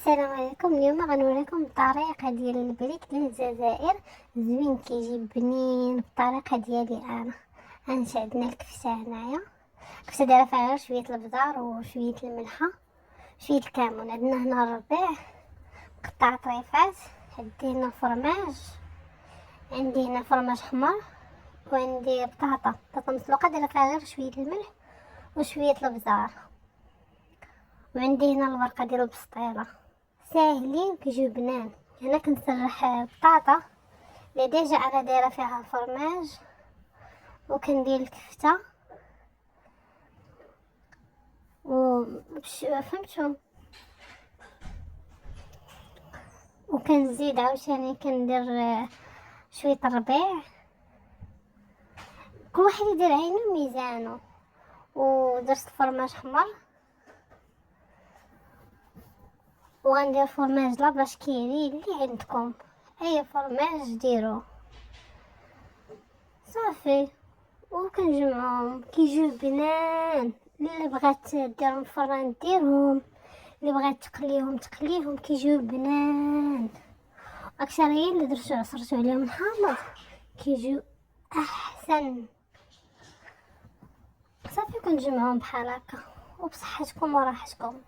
السلام عليكم. اليوم غنوريكم الطريقه ديال البريك ديال الجزائر. زوين كيجي بنين بالطريقه ديالي انا. هانت عندنا الكفته هنايا. الكفته دايره فيها غير شويه البزار وشويه الملحه شويه الكمون. عندنا هنا الربيع مقطع طريفات، عندي هنا فرماج، عندي هنا فرماج حمر، وعندي بطاطا مسلوقه دايره فيها غير شويه الملح وشويه البزار، وعندي هنا الورقه ديال البسطيله. ساهلين كيجيو بنان. هنا كنسرح بطاطا اللي ديجا انا دايره فيها الفرماج، وكندير الكفته فهمتوا، وكنزيد عاوتاني كندير شويه الربيع. كل واحد يدير عينو ميزانو. ودرت الفرماج حمر، وغندير فرماج لاباش كيري اللي عندكم، اي فرماج ديرو صافي. وكنجمعهم كيجيو بنان. اللي بغات ديرهم الفران ديرهم، اللي بغات تقليهم كيجيو بنان. اكثريه اللي درتو عصرتو عليهم حامض كيجيو احسن. صافي كنجمعهم بحال هكا وبصحتكم وراحتكم.